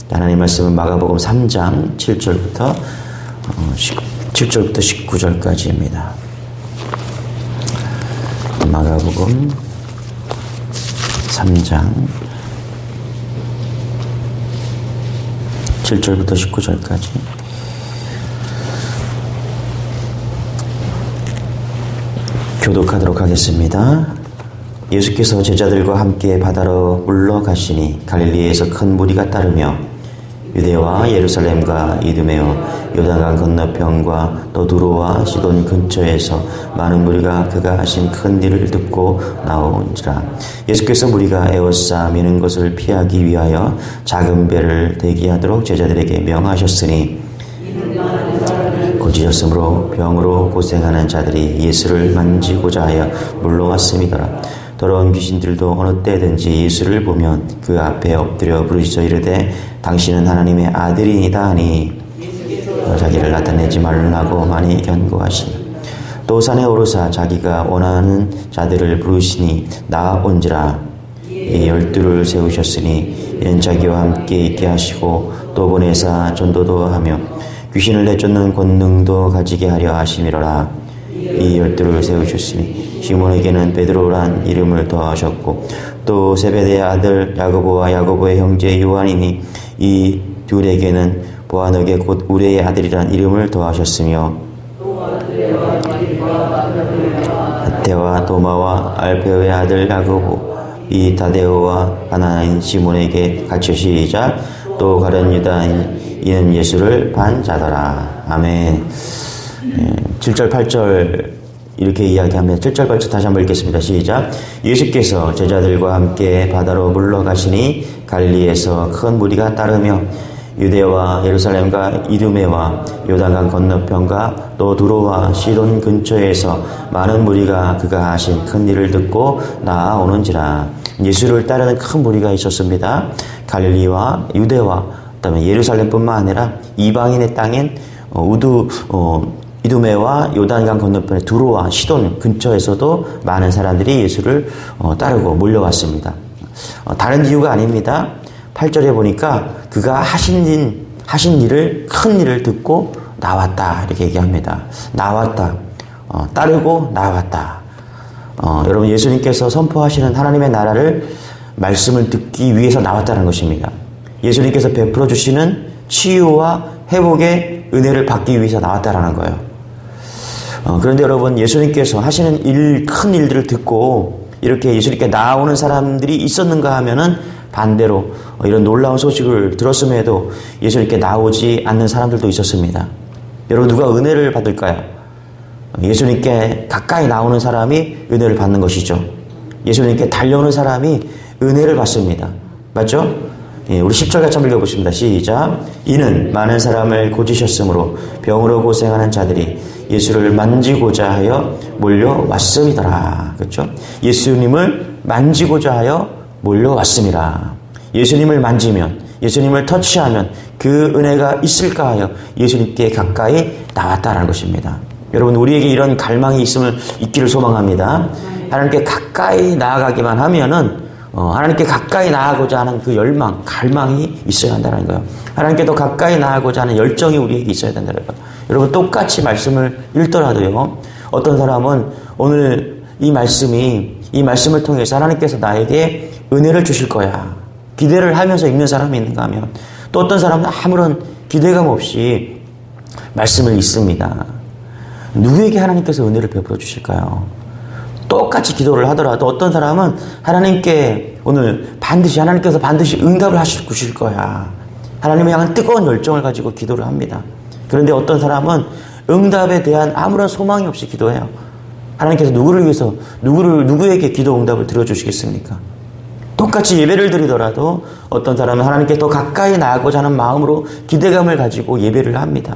하나님 말씀은 마가복음 3장 7절부터 19절까지입니다. 마가복음 3장 7절부터 19절까지. 교독하도록 하겠습니다. 예수께서 제자들과 함께 바다로 물러가시니 갈릴리에서 큰 무리가 따르며 유대와 예루살렘과 이두메와 요단강 건너편과 또 두로와 시돈 근처에서 많은 무리가 그가 하신 큰 일을 듣고 나온지라. 예수께서 무리가 에워싸 미는 것을 피하기 위하여 작은 배를 대기하도록 제자들에게 명하셨으니 고지셨으므로 병으로 고생하는 자들이 예수를 만지고자 하여 물러왔음이더라. 더러운 귀신들도 어느 때든지 예수를 보면 그 앞에 엎드려 부르짖어 이르되 당신은 하나님의 아들이니이다 하니 자기를 나타내지 말라고 많이 견고하시니 또 산에 오르사 자기가 원하는 자들을 부르시니 나온지라. 이 12를 세우셨으니 이는 자기와 함께 있게 하시고 또 보내사 전도도 하며 귀신을 내쫓는 권능도 가지게 하려 하심이로라. 이 12를 세우셨으니 시몬에게는 베드로란 이름을 더하셨고 또 세베대의 아들 야고보와 야고보의 형제 요한이니 이 둘에게는 보아너게 곧 우레의 아들이란 이름을 더하셨으며 마테와 도마와 알페오의 아들 야고보 이 타데오와 하나인 시몬에게 갖추시자 또 가룟 유다인 이는 예수를 반자더라. 아멘. 7절 8절 이렇게 이야기하면 7절 8절 다시 한번 읽겠습니다. 시작. 예수께서 제자들과 함께 바다로 물러가시니 갈릴리에서 큰 무리가 따르며 유대와 예루살렘과 이두메와 요단강 건너편과 또 두로와 시돈 근처에서 많은 무리가 그가 하신 큰 일을 듣고 나아오는지라. 예수를 따르는 큰 무리가 있었습니다. 갈릴리와 유대와 그다음에 예루살렘뿐만 아니라 이방인의 땅인 이두메와 요단강 건너편의 두로와 시돈 근처에서도 많은 사람들이 예수를 따르고 몰려왔습니다. 다른 이유가 아닙니다. 8절에 보니까 그가 하신 일을 큰 일을 듣고 나왔다 이렇게 얘기합니다. 나왔다. 따르고 나왔다. 여러분 예수님께서 선포하시는 하나님의 나라를 말씀을 듣기 위해서 나왔다는 것입니다. 예수님께서 베풀어 주시는 치유와 회복의 은혜를 받기 위해서 나왔다라는 거예요. 그런데 여러분 예수님께서 하시는 큰 일들을 듣고 이렇게 예수님께 나오는 사람들이 있었는가 하면은 반대로 이런 놀라운 소식을 들었음에도 예수님께 나오지 않는 사람들도 있었습니다. 여러분 누가 은혜를 받을까요? 예수님께 가까이 나오는 사람이 은혜를 받는 것이죠. 예수님께 달려오는 사람이 은혜를 받습니다. 맞죠? 우리 10절 같이 한번 읽어보십니다. 시작. 이는 많은 사람을 고치셨으므로 병으로 고생하는 자들이 예수를 만지고자 하여 몰려왔음이더라. 그렇죠? 예수님을 만지고자 하여 몰려왔음이라. 예수님을 만지면, 예수님을 터치하면 그 은혜가 있을까 하여 예수님께 가까이 나왔다라는 것입니다. 여러분 우리에게 이런 갈망이 있기를 소망합니다. 하나님께 가까이 나아가기만 하면은 하나님께 가까이 나아가고자 하는 그 열망, 갈망이 있어야 한다는 거예요. 하나님께 더 가까이 나아가고자 하는 열정이 우리에게 있어야 된다는 거예요. 여러분 똑같이 말씀을 읽더라도요. 어떤 사람은 오늘 이 말씀을 통해서 하나님께서 나에게 은혜를 주실 거야. 기대를 하면서 읽는 사람이 있는가 하면 또 어떤 사람은 아무런 기대감 없이 말씀을 읽습니다. 누구에게 하나님께서 은혜를 베풀어 주실까요? 똑같이 기도를 하더라도 어떤 사람은 하나님께 오늘 하나님께서 반드시 응답을 하실 거야. 하나님을 향한 뜨거운 열정을 가지고 기도를 합니다. 그런데 어떤 사람은 응답에 대한 아무런 소망이 없이 기도해요. 하나님께서 누구를 위해서 누구에게 기도 응답을 들어주시겠습니까? 똑같이 예배를 드리더라도 어떤 사람은 하나님께 더 가까이 나아가고자 하는 마음으로 기대감을 가지고 예배를 합니다.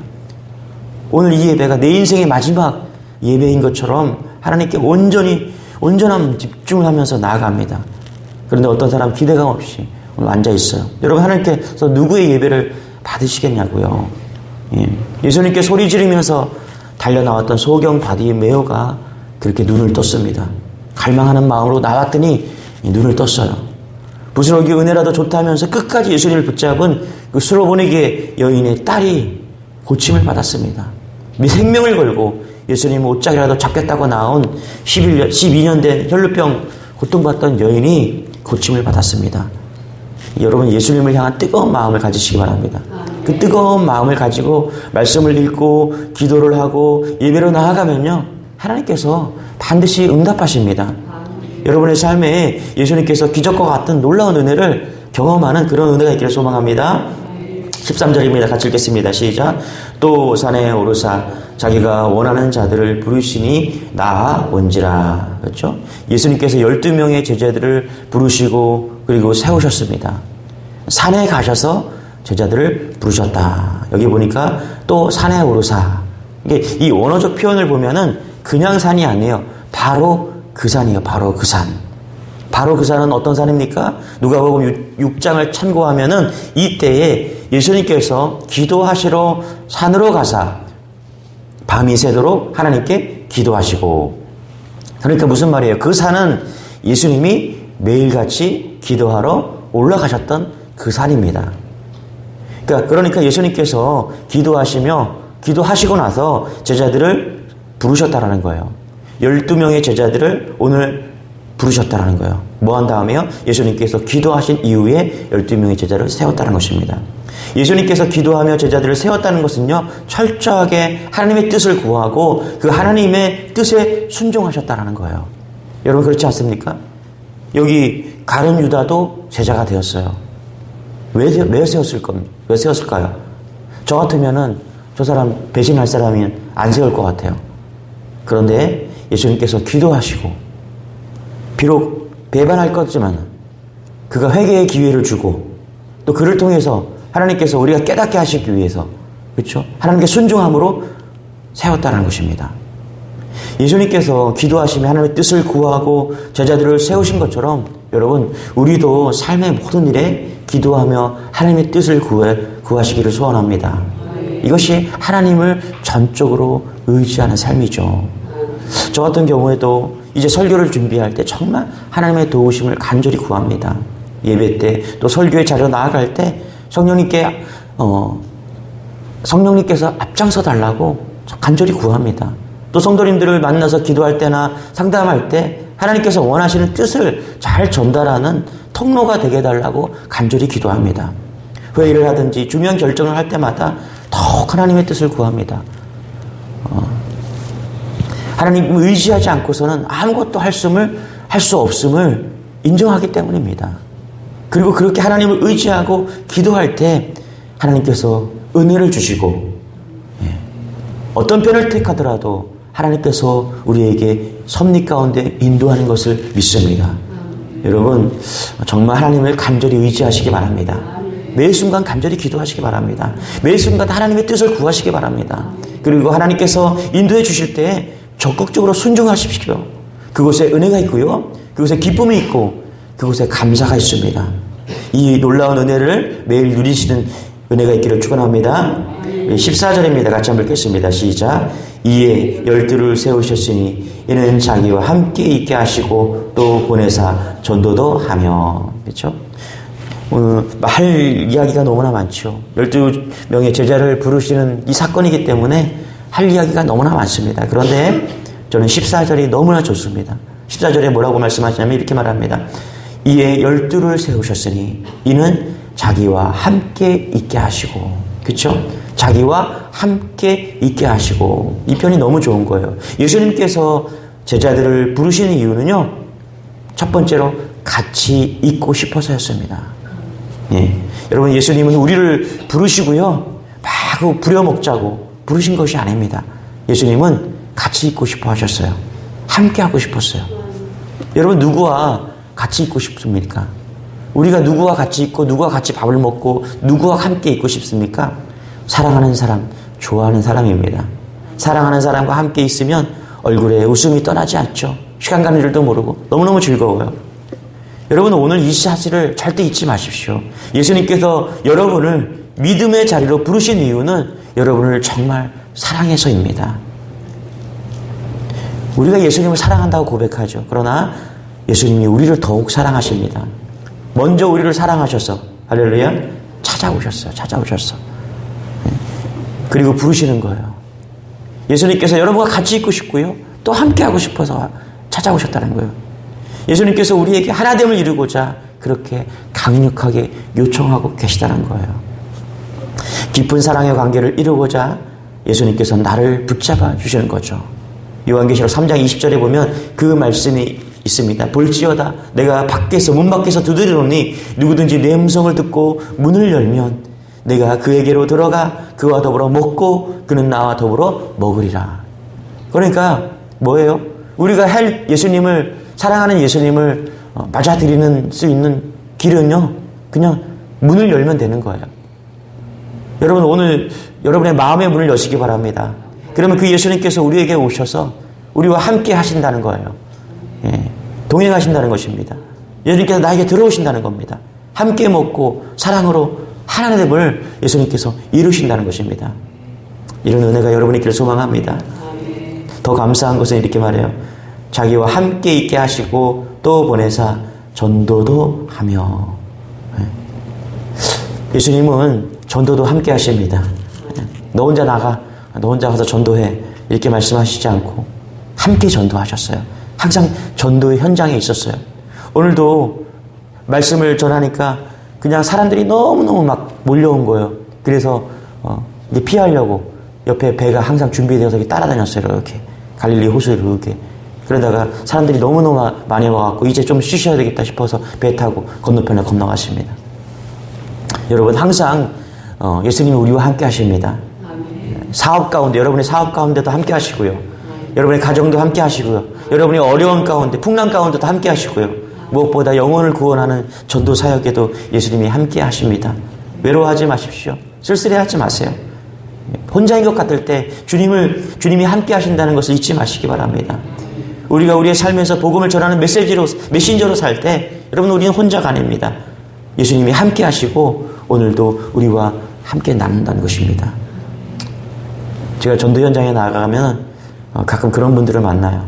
오늘 이 예배가 내 인생의 마지막 예배인 것처럼 하나님께 온전한 집중을 하면서 나아갑니다. 그런데 어떤 사람은 기대감 없이 오늘 앉아 있어요. 여러분 하나님께서 누구의 예배를 받으시겠냐고요. 예수님께 소리 지르면서 달려나왔던 소경 바디메오가 그렇게 눈을 떴습니다. 갈망하는 마음으로 나왔더니 눈을 떴어요. 부스러기 은혜라도 좋다면서 끝까지 예수님을 붙잡은 그 수로보니게 여인의 딸이 고침을 받았습니다. 생명을 걸고 예수님 옷장이라도 잡겠다고 나온 12년 된 혈루병 고통받던 여인이 고침을 받았습니다. 여러분, 예수님을 향한 뜨거운 마음을 가지시기 바랍니다. 그 뜨거운 마음을 가지고 말씀을 읽고 기도를 하고 예배로 나아가면요, 하나님께서 반드시 응답하십니다. 여러분의 삶에 예수님께서 기적과 같은 놀라운 은혜를 경험하는 그런 은혜가 있기를 소망합니다. 13절입니다. 같이 읽겠습니다. 시작. 또 산에 오르사 자기가 원하는 자들을 부르시니 나아온지라. 그렇죠? 예수님께서 12명의 제자들을 부르시고 그리고 세우셨습니다. 산에 가셔서 제자들을 부르셨다. 여기 보니까 또 산에 오르사. 이게 이 원어적 표현을 보면은 그냥 산이 아니에요. 바로 그 산이에요. 바로 그 산. 바로 그 산은 어떤 산입니까? 누가복음 6장을 참고하면은 이때에 예수님께서 기도하시러 산으로 가사 밤이 새도록 하나님께 기도하시고, 그러니까 무슨 말이에요? 그 산은 예수님이 매일같이 기도하러 올라가셨던 그 산입니다. 그러니까 예수님께서 기도하시고 나서 제자들을 부르셨다라는 거예요. 12명의 제자들을 오늘 부르셨다라는 거예요. 뭐 한 다음에요? 예수님께서 기도하신 이후에 12명의 제자를 세웠다는 것입니다. 예수님께서 기도하며 제자들을 세웠다는 것은요, 철저하게 하나님의 뜻을 구하고 그 하나님의 뜻에 순종하셨다는 거예요. 여러분, 그렇지 않습니까? 여기 가룟 유다도 제자가 되었어요. 왜 세웠을까요? 저 같으면은 저 사람 배신할 사람이면 안 세울 것 같아요. 그런데 예수님께서 기도하시고, 비록 배반할 거지만 그가 회개의 기회를 주고, 또 그를 통해서 하나님께서 우리가 깨닫게 하시기 위해서, 그렇죠? 하나님께 순종함으로 세웠다는 것입니다. 예수님께서 기도하시며 하나님의 뜻을 구하고 제자들을 세우신 것처럼 여러분, 우리도 삶의 모든 일에 기도하며 하나님의 뜻을 구하시기를 소원합니다. 이것이 하나님을 전적으로 의지하는 삶이죠. 저 같은 경우에도 이제 설교를 준비할 때 정말 하나님의 도우심을 간절히 구합니다. 예배 때, 또 설교의 자리로 나아갈 때 성령님께서 앞장서 달라고 간절히 구합니다. 또 성도님들을 만나서 기도할 때나 상담할 때 하나님께서 원하시는 뜻을 잘 전달하는 통로가 되게 해달라고 간절히 기도합니다. 회의를 하든지 중요한 결정을 할 때마다 더욱 하나님의 뜻을 구합니다. 하나님을 의지하지 않고서는 아무것도 할 수 없음을 인정하기 때문입니다. 그리고 그렇게 하나님을 의지하고 기도할 때 하나님께서 은혜를 주시고, 어떤 편을 택하더라도 하나님께서 우리에게 섭리 가운데 인도하는 것을 믿습니다. 여러분, 정말 하나님을 간절히 의지하시기 바랍니다. 매 순간 간절히 기도하시기 바랍니다. 매 순간 하나님의 뜻을 구하시기 바랍니다. 그리고 하나님께서 인도해 주실 때 적극적으로 순종하십시오. 그곳에 은혜가 있고요, 그곳에 기쁨이 있고, 그곳에 감사가 있습니다. 이 놀라운 은혜를 매일 누리시는 은혜가 있기를 축원합니다. 14절입니다. 같이 한번 읽겠습니다. 시작. 이에 12를 세우셨으니 이는 자기와 함께 있게 하시고 또 보내사 전도도 하며. 그렇죠? 할 이야기가 너무나 많죠. 12명의 제자를 부르시는 이 사건이기 때문에 할 이야기가 너무나 많습니다. 그런데 저는 14절이 너무나 좋습니다. 14절에 뭐라고 말씀하시냐면 이렇게 말합니다. 이에 12를 세우셨으니 이는 자기와 함께 있게 하시고. 그렇죠? 자기와 함께 있게 하시고. 이 편이 너무 좋은 거예요. 예수님께서 제자들을 부르시는 이유는요, 첫 번째로 같이 있고 싶어서였습니다. 여러분, 예수님은 우리를 부르시고요, 막 부려먹자고 부르신 것이 아닙니다. 예수님은 같이 있고 싶어 하셨어요. 함께 하고 싶었어요. 여러분, 누구와 같이 있고 싶습니까? 우리가 누구와 같이 있고 누구와 같이 밥을 먹고 누구와 함께 있고 싶습니까? 사랑하는 사람, 좋아하는 사람입니다. 사랑하는 사람과 함께 있으면 얼굴에 웃음이 떠나지 않죠. 시간 가는 줄도 모르고 너무너무 즐거워요. 여러분, 오늘 이 사실을 절대 잊지 마십시오. 예수님께서 여러분을 믿음의 자리로 부르신 이유는 여러분을 정말 사랑해서입니다. 우리가 예수님을 사랑한다고 고백하죠. 그러나 예수님이 우리를 더욱 사랑하십니다. 먼저 우리를 사랑하셔서 할렐루야 찾아오셨어요. 그리고 부르시는 거예요. 예수님께서 여러분과 같이 있고 싶고요. 또 함께하고 싶어서 찾아오셨다는 거예요. 예수님께서 우리에게 하나됨을 이루고자 그렇게 강력하게 요청하고 계시다는 거예요. 깊은 사랑의 관계를 이루고자 예수님께서 나를 붙잡아 주시는 거죠. 요한계시록 3장 20절에 보면 그 말씀이 있습니다. 볼지어다 내가 문 밖에서 두드리노니 누구든지 내 음성을 듣고 문을 열면 내가 그에게로 들어가 그와 더불어 먹고 그는 나와 더불어 먹으리라. 그러니까 뭐예요? 우리가 사랑하는 예수님을 맞아들이는 수 있는 길은요, 그냥 문을 열면 되는 거예요. 여러분, 오늘 여러분의 마음의 문을 여시기 바랍니다. 그러면 그 예수님께서 우리에게 오셔서 우리와 함께 하신다는 거예요. 동행하신다는 것입니다. 예수님께서 나에게 들어오신다는 겁니다. 함께 먹고 사랑으로 하나됨을 예수님께서 이루신다는 것입니다. 이런 은혜가 여러분이 있기를 소망합니다. 더 감사한 것은 이렇게 말해요. 자기와 함께 있게 하시고 또 보내사 전도도 하며. 예수님은 전도도 함께 하십니다. 너 혼자 나가, 너 혼자 가서 전도해, 이렇게 말씀하시지 않고 함께 전도하셨어요. 항상 전도의 현장에 있었어요. 오늘도 말씀을 전하니까 그냥 사람들이 너무너무 막 몰려온 거예요. 그래서 이제 피하려고 옆에 배가 항상 준비되어서 따라다녔어요. 이렇게 갈릴리 호수를 이렇게. 그러다가 사람들이 너무너무 많이 와갖고 이제 좀 쉬셔야 되겠다 싶어서 배 타고 건너편에 건너가십니다. 여러분, 항상 예수님이 우리와 함께 하십니다. 사업 가운데, 여러분의 사업 가운데도 함께 하시고요. 여러분의 가정도 함께 하시고요. 여러분의 어려운 가운데, 풍랑 가운데도 함께 하시고요. 무엇보다 영혼을 구원하는 전도 사역에도 예수님이 함께 하십니다. 외로워하지 마십시오. 쓸쓸해하지 마세요. 혼자인 것 같을 때 주님이 함께 하신다는 것을 잊지 마시기 바랍니다. 우리가 우리의 삶에서 복음을 전하는 메신저로 살 때 여러분, 우리는 혼자가 아닙니다. 예수님이 함께 하시고 오늘도 우리와 함께 나눈다는 것입니다. 제가 전도 현장에 나가면 가끔 그런 분들을 만나요.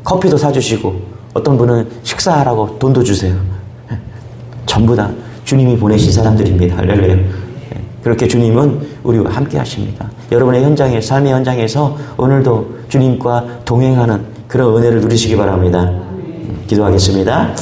커피도 사주시고 어떤 분은 식사하라고 돈도 주세요. 전부 다 주님이 보내신 사람들입니다. 할렐루야. 그렇게 주님은 우리와 함께 하십니다. 여러분의 삶의 현장에서 오늘도 주님과 동행하는 그런 은혜를 누리시기 바랍니다. 기도하겠습니다.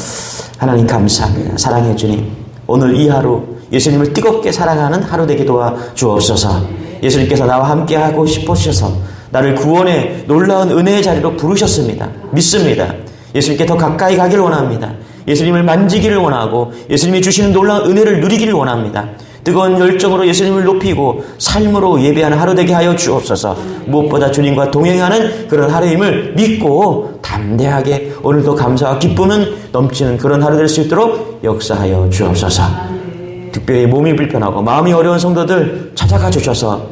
하나님 감사합니다. 사랑해 주님, 오늘 이 하루 예수님을 뜨겁게 사랑하는 하루 되게 도와 주옵소서. 예수님께서 나와 함께 하고 싶으셔서 나를 구원의 놀라운 은혜의 자리로 부르셨습니다. 믿습니다. 예수님께 더 가까이 가기를 원합니다. 예수님을 만지기를 원하고 예수님이 주시는 놀라운 은혜를 누리기를 원합니다. 뜨거운 열정으로 예수님을 높이고 삶으로 예배하는 하루 되게 하여 주옵소서. 무엇보다 주님과 동행하는 그런 하루임을 믿고 담대하게 오늘도 감사와 기쁨은 넘치는 그런 하루 될 수 있도록 역사하여 주옵소서. 특별히 몸이 불편하고 마음이 어려운 성도들 찾아가 주셔서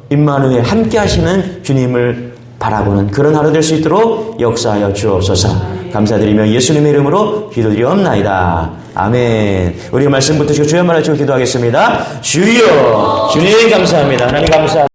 임마누엘 함께 하시는 주님을 바라보는 그런 하루 될 수 있도록 역사하여 주옵소서. 감사드리며 예수님의 이름으로 기도드리옵나이다. 아멘. 우리가 말씀 붙으시고 주여 말하시고 기도하겠습니다. 주여, 주님 감사합니다. 하나님 감사합니다.